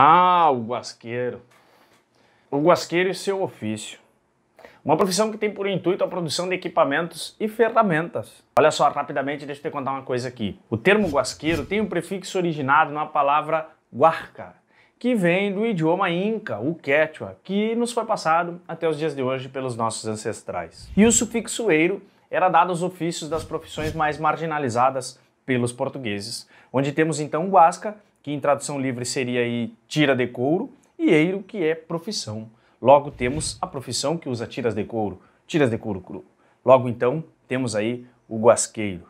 Ah, o guasqueiro. O guasqueiro e seu ofício. Uma profissão que tem por intuito a produção de equipamentos e ferramentas. Olha só, rapidamente, deixa eu te contar uma coisa aqui. O termo guasqueiro tem um prefixo originado na palavra guarca, que vem do idioma inca, o quechua, que nos foi passado até os dias de hoje pelos nossos ancestrais. E o sufixo eiro era dado aos ofícios das profissões mais marginalizadas pelos portugueses, onde temos então guasca, que em tradução livre seria aí tira de couro, e eiro, que é profissão. Logo temos a profissão que usa tiras de couro cru. Logo então temos aí o guasqueiro.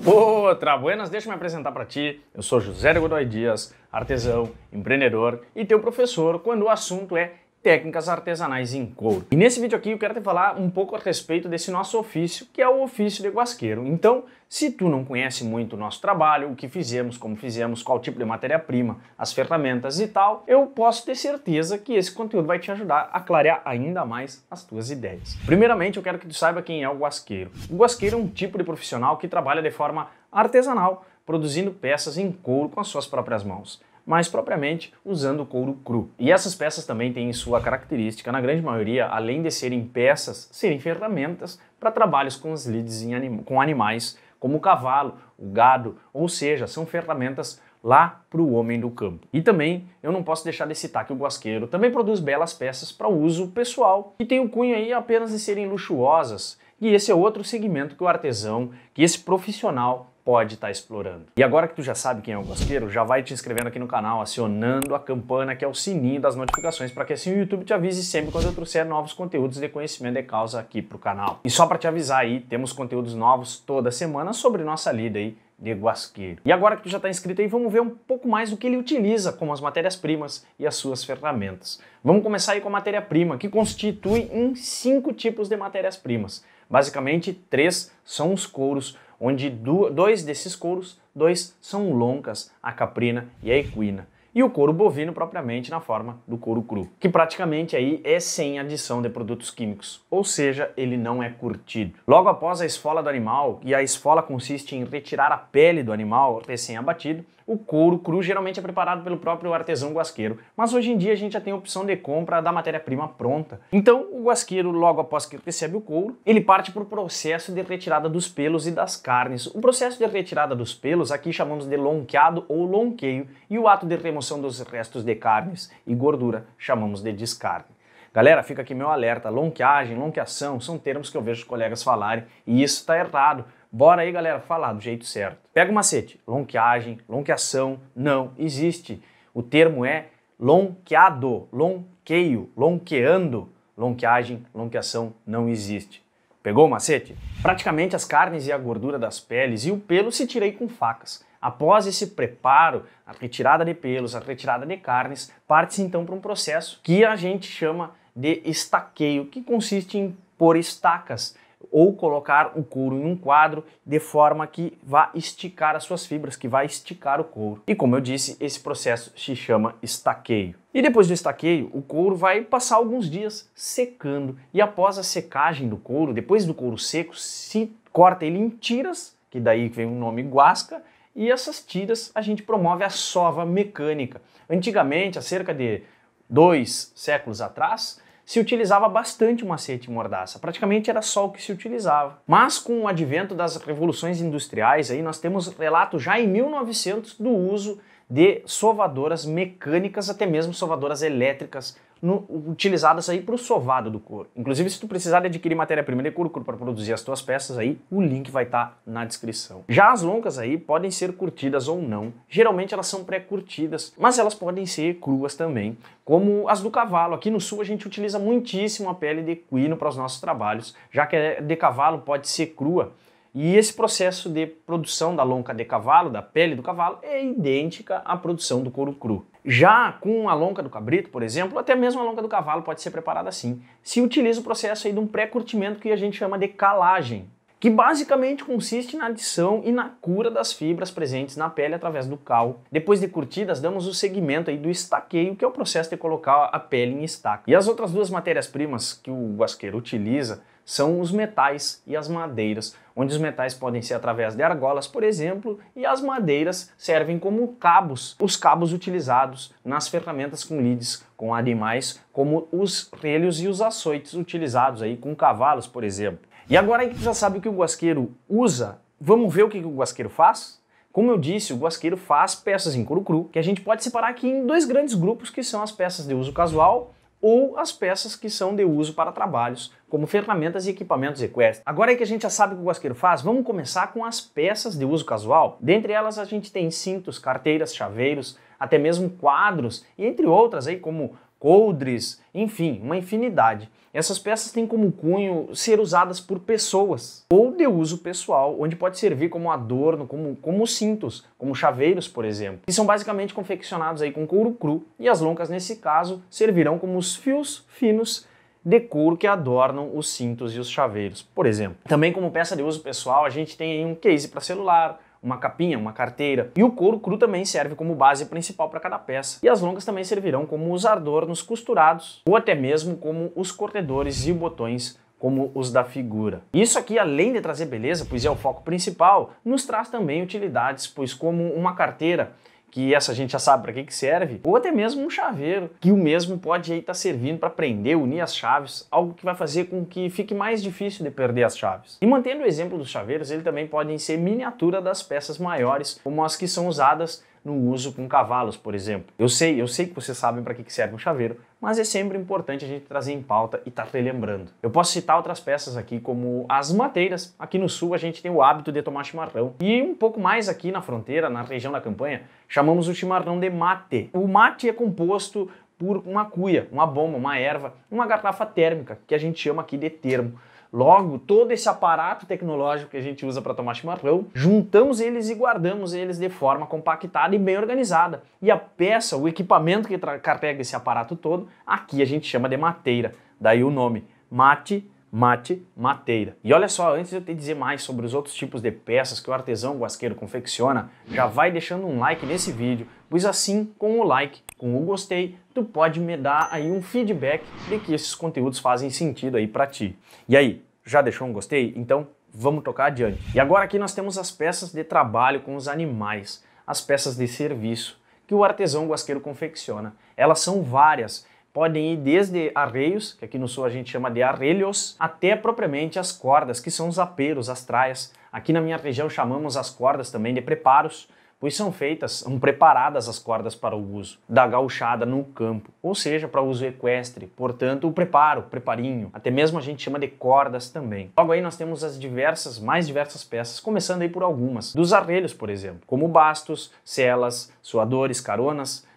Outra, buenas, deixa eu me apresentar para ti. Eu sou José de Godoy Dias, artesão, empreendedor e teu professor quando o assunto é técnicas artesanais em couro. E nesse vídeo aqui eu quero te falar um pouco a respeito desse nosso ofício, que é o ofício de guasqueiro. Então, se tu não conhece muito o nosso trabalho, o que fizemos, como fizemos, qual tipo de matéria-prima, as ferramentas e tal, eu posso ter certeza que esse conteúdo vai te ajudar a clarear ainda mais as tuas ideias. Primeiramente, eu quero que tu saiba quem é o guasqueiro. O guasqueiro é um tipo de profissional que trabalha de forma artesanal, produzindo peças em couro com as suas próprias mãos, mais propriamente usando o couro cru. E essas peças também têm sua característica, na grande maioria, além de serem peças, serem ferramentas para trabalhos com os lides com animais, como o cavalo, o gado, ou seja, são ferramentas lá para o homem do campo. E também eu não posso deixar de citar que o guasqueiro também produz belas peças para uso pessoal, que tem o cunho aí apenas de serem luxuosas, e esse é outro segmento que o artesão, que esse profissional pode estar explorando. E agora que tu já sabe quem é o guasqueiro, já vai te inscrevendo aqui no canal, acionando a campana, que é o sininho das notificações, para que assim o YouTube te avise sempre quando eu trouxer novos conteúdos de conhecimento de causa aqui pro canal. E só para te avisar aí, temos conteúdos novos toda semana sobre nossa lida aí de guasqueiro. E agora que tu já está inscrito aí, vamos ver um pouco mais do que ele utiliza como as matérias-primas e as suas ferramentas. Vamos começar aí com a matéria-prima, que constitui em 5 tipos de matérias-primas. Basicamente, 3 são os couros, onde 2 desses couros, 2 são loncas, a caprina e a equina. E o couro bovino propriamente na forma do couro cru, que praticamente aí é sem adição de produtos químicos, ou seja, ele não é curtido. Logo após a esfola do animal, e a esfola consiste em retirar a pele do animal recém-abatido, o couro cru geralmente é preparado pelo próprio artesão guasqueiro, mas hoje em dia a gente já tem a opção de compra da matéria-prima pronta. Então o guasqueiro, logo após que recebe o couro, ele parte para o processo de retirada dos pelos e das carnes. O processo de retirada dos pelos aqui chamamos de lonqueado ou lonqueio, e o ato de remoção dos restos de carnes e gordura chamamos de descarne. Galera, fica aqui meu alerta, lonqueagem, lonqueação são termos que eu vejo os colegas falarem e isso está errado. Bora aí, galera, falar do jeito certo. Pega o macete, lonqueagem, lonqueação não existe. O termo é lonqueado, lonqueio, lonqueando. Lonqueagem, lonqueação não existe. Pegou o macete? Praticamente as carnes e a gordura das peles e o pelo se tira aí com facas. Após esse preparo, a retirada de pelos, a retirada de carnes, parte-se então para um processo que a gente chama de estaqueio, que consiste em pôr estacas ou colocar o couro em um quadro de forma que vá esticar as suas fibras, que vai esticar o couro. E como eu disse, esse processo se chama estaqueio. E depois do estaqueio, o couro vai passar alguns dias secando. E após a secagem do couro, depois do couro seco, se corta ele em tiras, que daí vem o nome guasca, e essas tiras a gente promove a sova mecânica. Antigamente, há cerca de 2 séculos atrás, se utilizava bastante o macete e mordaça, praticamente era só o que se utilizava. Mas com o advento das revoluções industriais, aí nós temos relatos já em 1900 do uso de sovadoras mecânicas, até mesmo sovadoras elétricas, utilizadas aí para o sovado do couro. Inclusive, se tu precisar de adquirir matéria-prima de couro cru para produzir as tuas peças aí, o link vai estar na descrição. Já as loncas aí podem ser curtidas ou não. Geralmente elas são pré-curtidas, mas elas podem ser cruas também, como as do cavalo. Aqui no sul a gente utiliza muitíssimo a pele de equino para os nossos trabalhos, já que a de cavalo pode ser crua. E esse processo de produção da lonca de cavalo, da pele do cavalo, é idêntica à produção do couro cru. Já com a lonca do cabrito, por exemplo, até mesmo a lonca do cavalo pode ser preparada assim. Se utiliza o processo aí de um pré-curtimento que a gente chama de calagem, que basicamente consiste na adição e na cura das fibras presentes na pele através do cal. Depois de curtidas, damos o segmento aí do estaqueio, que é o processo de colocar a pele em estaca. E as outras 2 matérias-primas que o guasqueiro utiliza são os metais e as madeiras, onde os metais podem ser através de argolas, por exemplo, e as madeiras servem como cabos, os cabos utilizados nas ferramentas com lides com animais, como os relhos e os açoites utilizados aí com cavalos, por exemplo. E agora que tu já sabe o que o guasqueiro usa, vamos ver o que o guasqueiro faz? Como eu disse, o guasqueiro faz peças em couro cru, que a gente pode separar aqui em dois grandes grupos, que são as peças de uso casual ou as peças que são de uso para trabalhos, como ferramentas e equipamentos equestres. Agora que a gente já sabe o que o guasqueiro faz, vamos começar com as peças de uso casual. Dentre elas a gente tem cintos, carteiras, chaveiros, até mesmo quadros, e entre outras aí como coldres, enfim, uma infinidade. Essas peças têm como cunho ser usadas por pessoas ou de uso pessoal, onde pode servir como adorno, como cintos, como chaveiros, por exemplo, que são basicamente confeccionados aí com couro cru, e as loncas, nesse caso, servirão como os fios finos de couro que adornam os cintos e os chaveiros, por exemplo. Também como peça de uso pessoal, a gente tem aí um case para celular, uma capinha, uma carteira, e o couro cru também serve como base principal para cada peça. E as loncas também servirão como os adornos costurados, ou até mesmo como os corredores e botões como os da figura. Isso aqui, além de trazer beleza, pois é o foco principal, nos traz também utilidades, pois como uma carteira, que essa a gente já sabe para que serve, ou até mesmo um chaveiro, que o mesmo pode estar servindo para prender, unir as chaves, algo que vai fazer com que fique mais difícil de perder as chaves. E mantendo o exemplo dos chaveiros, eles também podem ser miniatura das peças maiores, como as que são usadas no uso com cavalos, por exemplo. Eu sei que vocês sabem para que serve um chaveiro, mas é sempre importante a gente trazer em pauta e estar relembrando. Eu posso citar outras peças aqui, como as mateiras. Aqui no sul a gente tem o hábito de tomar chimarrão. E um pouco mais aqui na fronteira, na região da campanha, chamamos o chimarrão de mate. O mate é composto por uma cuia, uma bomba, uma erva, uma garrafa térmica, que a gente chama aqui de termo. Logo, todo esse aparato tecnológico que a gente usa para tomar chimarrão, juntamos eles e guardamos eles de forma compactada e bem organizada. E a peça, o equipamento que carrega esse aparato todo, aqui a gente chama de mateira. Daí o nome, mate, mateira. E olha só, antes de eu te dizer mais sobre os outros tipos de peças que o artesão guasqueiro confecciona, já vai deixando um like nesse vídeo, pois assim, com o like, com o gostei, tu pode me dar aí um feedback de que esses conteúdos fazem sentido aí pra ti. E aí, já deixou um gostei? Então vamos tocar adiante. E agora aqui nós temos as peças de trabalho com os animais, as peças de serviço que o artesão guasqueiro confecciona. Elas são várias. Podem ir desde arreios, que aqui no sul a gente chama de arrelhos, até propriamente as cordas, que são os aperos, as traias. Aqui na minha região chamamos as cordas também de preparos, pois são preparadas as cordas para o uso da gauchada no campo, ou seja, para uso equestre, portanto o preparo, preparinho, até mesmo a gente chama de cordas também. Logo aí nós temos as mais diversas peças, começando aí por algumas, dos arrelhos, por exemplo, como bastos, celas, suadores, caronas.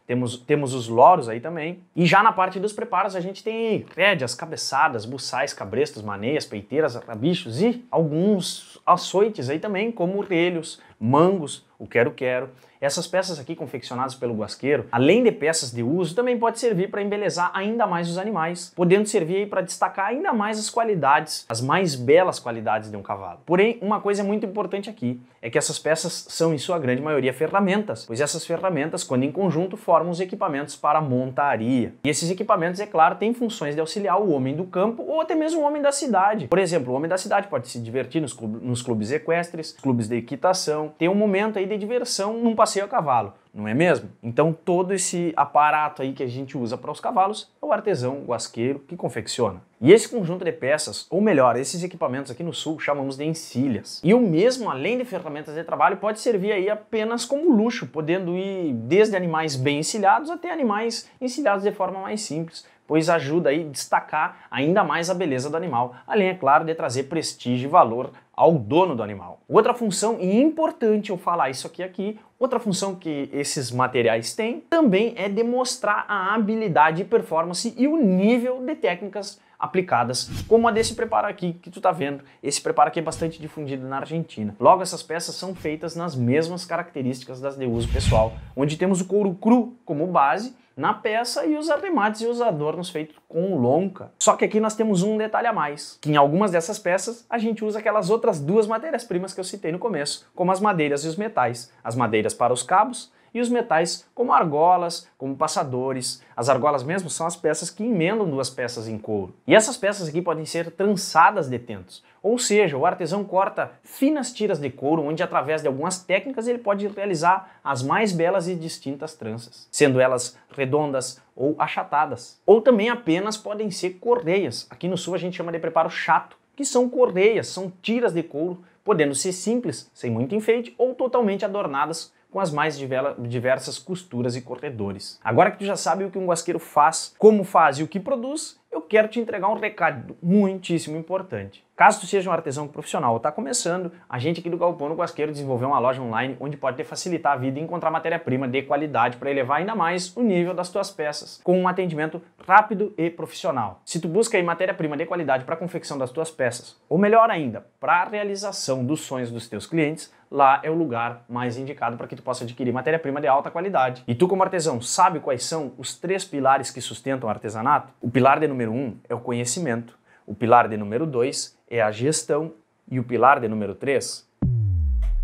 Temos os loros aí também. E já na parte dos preparos a gente tem rédeas, cabeçadas, buçais, cabrestos, maneias, peiteiras, rabichos e alguns açoites aí também, como relhos, mangos, o quero-quero. Essas peças aqui confeccionadas pelo guasqueiro, além de peças de uso, também pode servir para embelezar ainda mais os animais, podendo servir para destacar ainda mais as qualidades, as mais belas qualidades de um cavalo. Porém, uma coisa muito importante aqui é que essas peças são, em sua grande maioria, ferramentas, pois essas ferramentas, quando em conjunto, formam os equipamentos para montaria. E esses equipamentos, é claro, têm funções de auxiliar o homem do campo ou até mesmo o homem da cidade. Por exemplo, o homem da cidade pode se divertir nos clubes equestres, clubes de equitação, ter um momento aí de diversão num passeio a cavalo, não é mesmo? Então todo esse aparato aí que a gente usa para os cavalos é o artesão guasqueiro que confecciona. E esse conjunto de peças, ou melhor, esses equipamentos aqui no sul, chamamos de encilhas. E o mesmo, além de ferramentas de trabalho, pode servir aí apenas como luxo, podendo ir desde animais bem encilhados até animais encilhados de forma mais simples, pois ajuda aí a destacar ainda mais a beleza do animal, além, é claro, de trazer prestígio e valor ao dono do animal. Outra função, e importante eu falar isso aqui, outra função que esses materiais têm também é demonstrar a habilidade e performance e o nível de técnicas aplicadas, como a desse preparo aqui que tu tá vendo. Esse preparo aqui é bastante difundido na Argentina. Logo, essas peças são feitas nas mesmas características das de uso pessoal, onde temos o couro cru como base na peça e os arremates e os adornos feitos com lonca. Só que aqui nós temos um detalhe a mais, que em algumas dessas peças a gente usa aquelas outras duas matérias-primas que eu citei no começo, como as madeiras e os metais. As madeiras para os cabos e os metais como argolas, como passadores. As argolas mesmo são as peças que emendam duas peças em couro. E essas peças aqui podem ser trançadas de tentos, ou seja, o artesão corta finas tiras de couro onde através de algumas técnicas ele pode realizar as mais belas e distintas tranças, sendo elas redondas ou achatadas. Ou também apenas podem ser correias. Aqui no sul a gente chama de preparo chato, que são correias, são tiras de couro, podendo ser simples, sem muito enfeite, ou totalmente adornadas com as mais diversas costuras e corredores. Agora que tu já sabe o que um guasqueiro faz, como faz e o que produz, eu quero te entregar um recado muitíssimo importante. Caso tu seja um artesão profissional ou está começando, a gente aqui do Galpão do Guasqueiro desenvolveu uma loja online onde pode te facilitar a vida e encontrar matéria-prima de qualidade para elevar ainda mais o nível das tuas peças, com um atendimento rápido e profissional. Se tu busca aí matéria-prima de qualidade para a confecção das tuas peças, ou melhor ainda, para a realização dos sonhos dos teus clientes, lá é o lugar mais indicado para que tu possa adquirir matéria-prima de alta qualidade. E tu como artesão sabe quais são os 3 pilares que sustentam o artesanato? O pilar de número 1 é o conhecimento, o pilar de número 2 é a gestão e o pilar de número 3,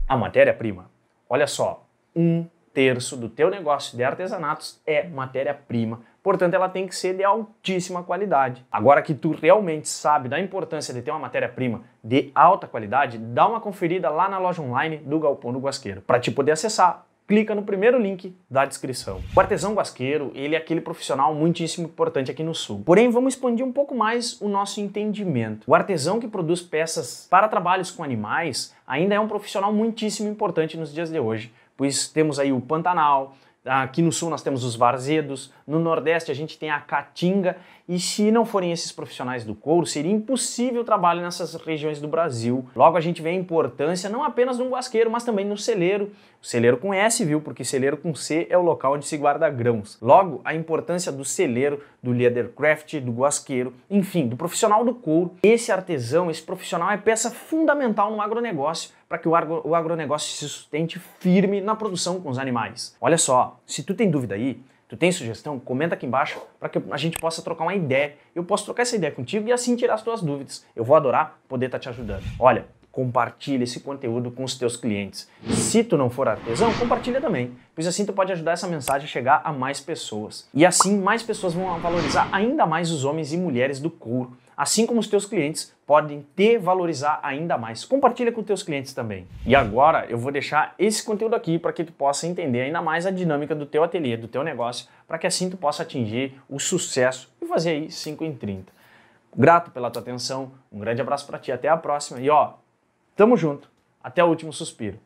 a matéria-prima. Olha só, 1/3 do teu negócio de artesanatos é matéria-prima, portanto ela tem que ser de altíssima qualidade. Agora que tu realmente sabe da importância de ter uma matéria-prima de alta qualidade, dá uma conferida lá na loja online do Galpão do Guasqueiro. Para te poder acessar, clica no primeiro link da descrição. O artesão guasqueiro, ele é aquele profissional muitíssimo importante aqui no sul. Porém, vamos expandir um pouco mais o nosso entendimento. O artesão que produz peças para trabalhos com animais ainda é um profissional muitíssimo importante nos dias de hoje, pois temos aí o Pantanal, aqui no sul nós temos os varzedos, no nordeste a gente tem a caatinga, e se não forem esses profissionais do couro, seria impossível o trabalho nessas regiões do Brasil. Logo a gente vê a importância não apenas no guasqueiro, mas também no celeiro. O celeiro com S, viu? Porque celeiro com C é o local onde se guarda grãos. Logo, a importância do celeiro, do leathercraft, do guasqueiro, enfim, do profissional do couro. Esse artesão, esse profissional é peça fundamental no agronegócio, para que o agronegócio se sustente firme na produção com os animais. Olha só, se tu tem dúvida aí, tu tem sugestão, comenta aqui embaixo para que a gente possa trocar uma ideia. Eu posso trocar essa ideia contigo e assim tirar as tuas dúvidas. Eu vou adorar poder estar te ajudando. Olha, compartilha esse conteúdo com os teus clientes. Se tu não for artesão, compartilha também, pois assim tu pode ajudar essa mensagem a chegar a mais pessoas. E assim mais pessoas vão valorizar ainda mais os homens e mulheres do couro, assim como os teus clientes podem te valorizar ainda mais. Compartilha com os teus clientes também. E agora eu vou deixar esse conteúdo aqui para que tu possa entender ainda mais a dinâmica do teu ateliê, do teu negócio, para que assim tu possa atingir o sucesso e fazer aí 5 em 30. Grato pela tua atenção, um grande abraço para ti, até a próxima e ó, tamo junto, até o último suspiro.